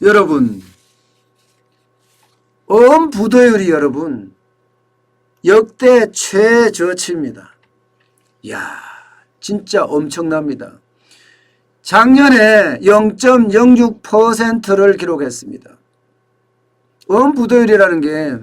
여러분, 어음 부도율이 여러분 역대 최저치입니다. 이야, 진짜 엄청납니다. 작년에 0.06%를 기록했습니다. 어음 부도율이라는 게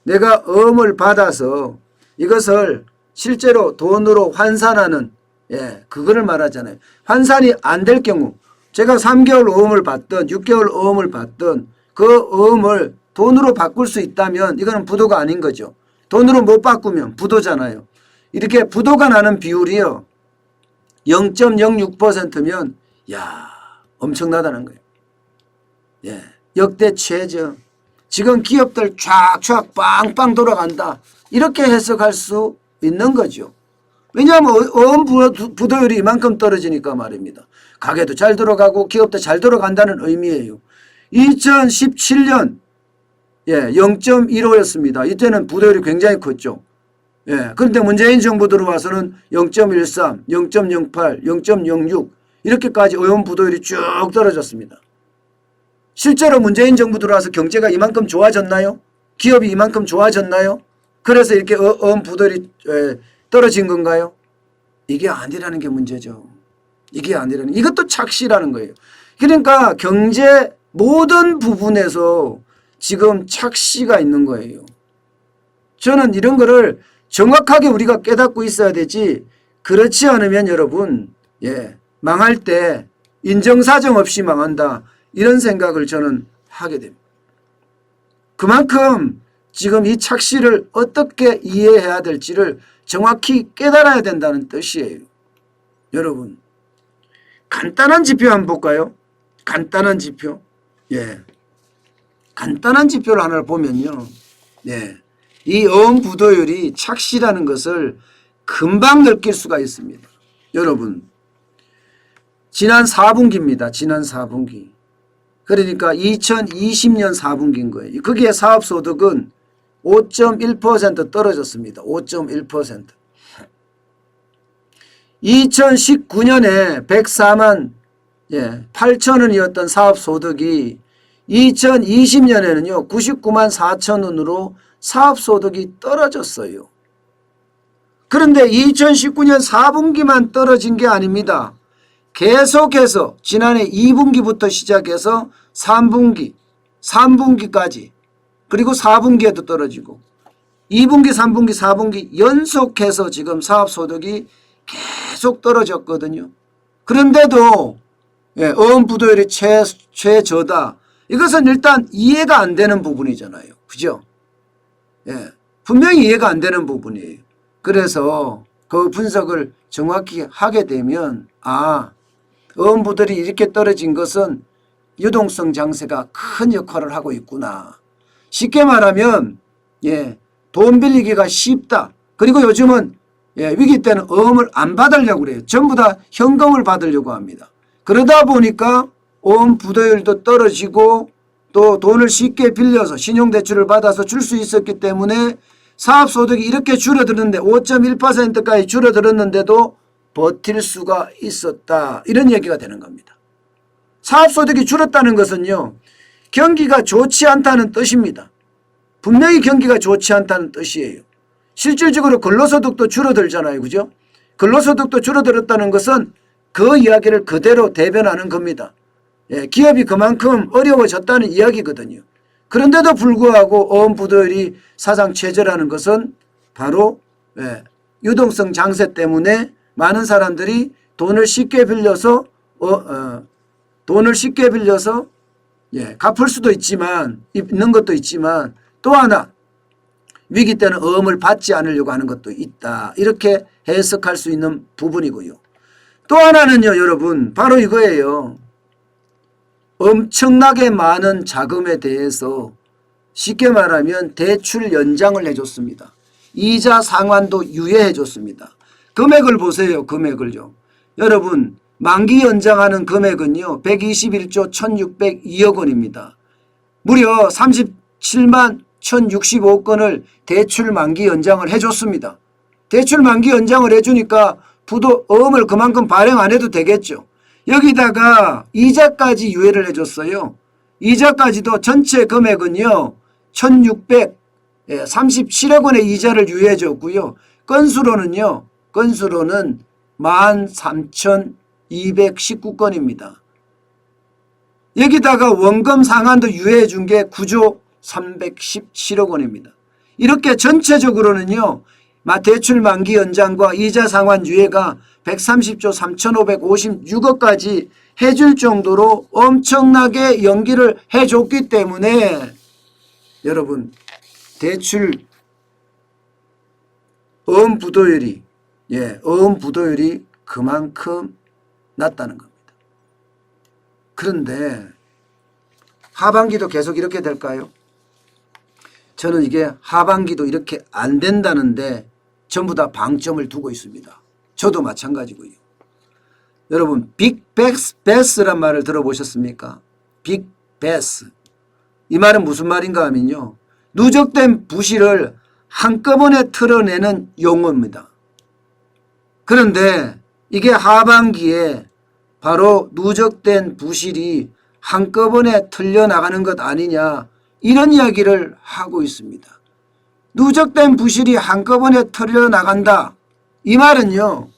내가 어음을 받아서 이것을 실제로 돈으로 환산하는, 그거를 말하잖아요. 환산이 안 될 경우, 제가 3개월 어음을 받든 6개월 어음을 받든 그 어음을 돈으로 바꿀 수 있다면 이거는 부도가 아닌 거죠. 돈으로 못 바꾸면 부도잖아요. 이렇게 부도가 나는 비율이요 0.06%면 야, 엄청나다는 거예요. 역대 최저. 지금 기업들 쫙쫙 빵빵 돌아간다, 이렇게 해석할 수 있는 거죠. 왜냐하면 어음 부도율이 이만큼 떨어지니까 말입니다. 가게도 잘 돌아가고 기업도 잘 돌아간다는 의미예요. 2017년 0.15였습니다. 이때는 부도율이 굉장히 컸죠. 그런데 문재인 정부 들어와서는 0.13, 0.08, 0.06 이렇게까지 어음 부도율이 쭉 떨어졌습니다. 실제로 문재인 정부 들어와서 경제가 이만큼 좋아졌나요? 기업이 이만큼 좋아졌나요? 그래서 이렇게 어음 부도율이 떨어진 건가요? 이게 아니라는 게 문제죠. 이게 아니라는, 이것도 착시라는 거예요. 그러니까 경제 모든 부분에서 지금 착시가 있는 거예요. 저는 이런 거를 정확하게 우리가 깨닫고 있어야 되지, 그렇지 않으면 여러분 망할 때 인정사정 없이 망한다, 이런 생각을 저는 하게 됩니다. 그만큼 지금 이 착시를 어떻게 이해해야 될지를 정확히 깨달아야 된다는 뜻이에요. 여러분, 간단한 지표 한번 볼까요? 간단한 지표. 간단한 지표를 하나 보면요. 이 어음 부도율이 착시라는 것을 금방 느낄 수가 있습니다. 여러분, 지난 4분기입니다. 지난 4분기. 그러니까 2020년 4분기인 거예요. 거기에 사업소득은 5.1% 떨어졌습니다. 5.1%. 2019년에 104만 8천 원이었던 사업소득이 2020년에는요 99만 4천 원으로 사업소득이 떨어졌어요. 그런데 2019년 4분기만 떨어진 게 아닙니다. 계속해서 지난해 2분기부터 시작해서 3분기, 3분기까지, 그리고 4분기에도 떨어지고 2분기, 3분기, 4분기 연속해서 지금 사업소득이 계속 떨어졌거든요. 그런데도 어음 부도율이 최저다. 이것은 일단 이해가 안 되는 부분이잖아요. 그죠? 분명히 이해가 안 되는 부분이에요. 그래서 그 분석을 정확히 하게 되면 어음 부도율이 이렇게 떨어진 것은 유동성 장세가 큰 역할을 하고 있구나. 쉽게 말하면 돈 빌리기가 쉽다. 그리고 요즘은 위기 때는 어음을 안 받으려고 그래요. 전부 다 현금을 받으려고 합니다. 그러다 보니까 어음 부도율도 떨어지고 또 돈을 쉽게 빌려서 신용대출을 받아서 줄 수 있었기 때문에 사업소득이 이렇게 줄어들었는데 5.1%까지 줄어들었는데도 버틸 수가 있었다, 이런 얘기가 되는 겁니다. 사업소득이 줄었다는 것은요 경기가 좋지 않다는 뜻입니다. 분명히 경기가 좋지 않다는 뜻이에요. 실질적으로 근로소득도 줄어들잖아요. 그죠? 근로소득도 줄어들었다는 것은 그 이야기를 그대로 대변하는 겁니다. 기업이 그만큼 어려워졌다는 이야기거든요. 그런데도 불구하고 어음 부도율이 사상 최저라는 것은 바로 유동성 장세 때문에 많은 사람들이 돈을 쉽게 빌려서 갚을 수도 있지만, 있는 것도 있지만, 또 하나 위기 때는 어음을 받지 않으려고 하는 것도 있다, 이렇게 해석할 수 있는 부분이고요. 또 하나는요 여러분, 바로 이거예요. 엄청나게 많은 자금에 대해서 쉽게 말하면 대출 연장을 해줬습니다. 이자 상환도 유예해 줬습니다. 금액을 보세요. 금액을요. 여러분, 만기 연장하는 금액은요 121조 1602억 원입니다. 무려 37만 1065건을 대출 만기 연장을 해줬습니다. 대출 만기 연장을 해주니까 어음을 그만큼 발행 안 해도 되겠죠. 여기다가 이자까지 유예를 해줬어요. 이자까지도 전체 금액은요 1637억 원의 이자를 유예해 줬고요. 건수로는 13,219건입니다. 여기다가 원금 상환도 유예해 준 게 9조 317억 원입니다. 이렇게 전체적으로는요 대출 만기 연장과 이자 상환 유예가 130조 3,556억까지 해줄 정도로 엄청나게 연기를 해줬기 때문에 여러분 대출 어음부도율이 그만큼 낮다는 겁니다. 그런데 하반기도 계속 이렇게 될까요? 저는 이게 하반기도 이렇게 안 된다는데 전부 다 방점을 두고 있습니다. 저도 마찬가지고요. 여러분 빅베스란 말을 들어보셨습니까? 빅베스. 이 말은 무슨 말인가 하면요. 누적된 부실을 한꺼번에 털어내는 용어입니다. 그런데 이게 하반기에 바로 누적된 부실이 한꺼번에 털려나가는 것 아니냐 이런 이야기를 하고 있습니다. 누적된 부실이 한꺼번에 털려나간다. 이 말은요.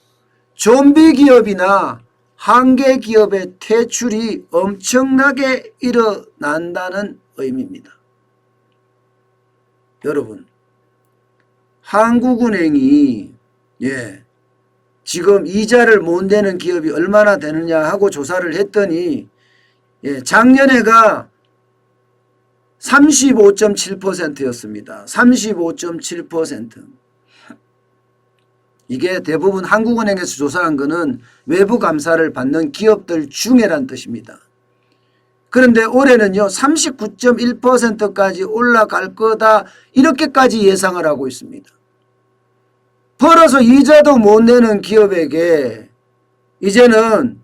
좀비 기업이나 한계 기업의 퇴출이 엄청나게 일어난다는 의미입니다. 여러분 한국은행이 지금 이자를 못 내는 기업이 얼마나 되느냐 하고 조사를 했더니 작년에가 35.7%였습니다. 35.7%. 이게 대부분 한국은행에서 조사한 거는 외부 감사를 받는 기업들 중에란 뜻입니다. 그런데 올해는요 39.1%까지 올라갈 거다 이렇게까지 예상을 하고 있습니다. 벌어서 이자도 못 내는 기업에게 이제는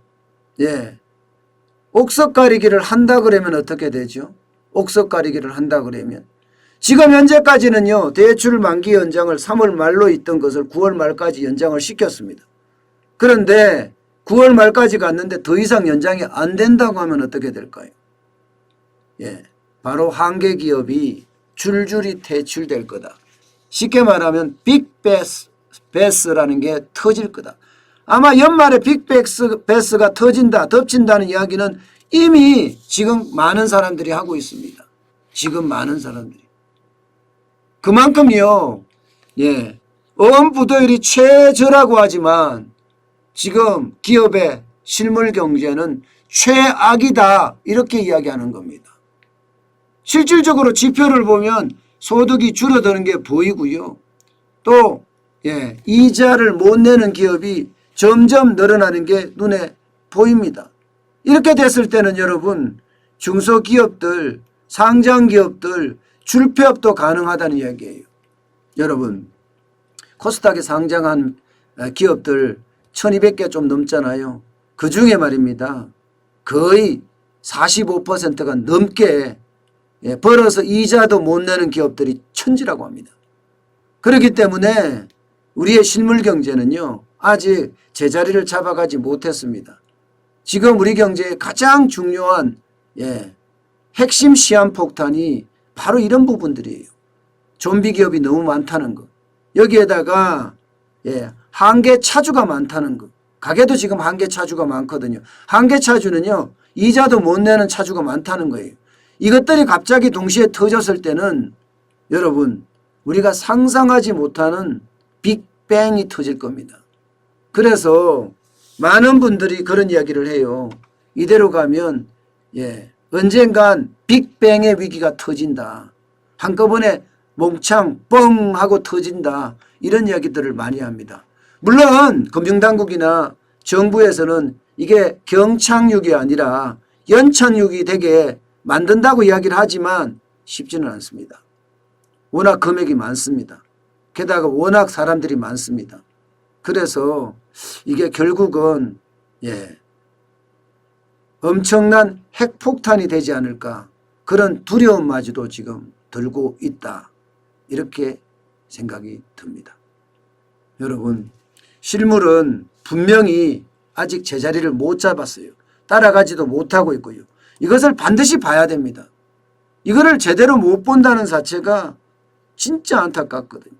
옥석 가리기를 한다 그러면 어떻게 되죠? 옥석 가리기를 한다 그러면 지금 현재까지는요 대출 만기 연장을 3월 말로 있던 것을 9월 말까지 연장을 시켰습니다. 그런데 9월 말까지 갔는데 더 이상 연장이 안 된다고 하면 어떻게 될까요? 바로 한계 기업이 줄줄이 퇴출될 거다. 쉽게 말하면 빅베스라는 게 터질 거다. 아마 연말에 빅베스가 터진다, 덮친다는 이야기는 이미 지금 많은 사람들이 하고 있습니다. 지금 많은 사람들이. 그만큼요, 어음부도율이 최저라고 하지만 지금 기업의 실물 경제는 최악이다. 이렇게 이야기하는 겁니다. 실질적으로 지표를 보면 소득이 줄어드는 게 보이고요. 또 이자를 못 내는 기업이 점점 늘어나는 게 눈에 보입니다. 이렇게 됐을 때는 여러분 중소기업들, 상장기업들 줄폐업도 가능하다는 이야기예요. 여러분 코스닥에 상장한 기업들 1200개 좀 넘잖아요. 그중에 말입니다. 거의 45%가 넘게 벌어서 이자도 못 내는 기업들이 천지라고 합니다. 그렇기 때문에 우리의 실물 경제는요 아직 제자리를 잡아가지 못했습니다. 지금 우리 경제의 가장 중요한 핵심 시한폭탄이 바로 이런 부분들이에요. 좀비 기업이 너무 많다는 것. 여기에다가 한계 차주가 많다는 것. 가게도 지금 한계 차주가 많거든요. 한계 차주는요 이자도 못 내는 차주가 많다는 거예요. 이것들이 갑자기 동시에 터졌을 때는 여러분 우리가 상상하지 못하는 빅뱅이 터질 겁니다. 그래서 많은 분들이 그런 이야기를 해요. 이대로 가면 언젠간 빅뱅의 위기가 터진다. 한꺼번에 몽창 뻥 하고 터진다. 이런 이야기들을 많이 합니다. 물론 금융당국이나 정부에서는 이게 경착륙이 아니라 연착륙이 되게 만든다고 이야기를 하지만 쉽지는 않습니다. 워낙 금액이 많습니다. 게다가 워낙 사람들이 많습니다. 그래서 이게 결국은 엄청난 핵폭탄이 되지 않을까 그런 두려움마저도 지금 들고 있다. 이렇게 생각이 듭니다. 여러분 실물은 분명히 아직 제자리를 못 잡았어요. 따라가지도 못하고 있고요. 이것을 반드시 봐야 됩니다. 이거를 제대로 못 본다는 자체가 진짜 안타깝거든요.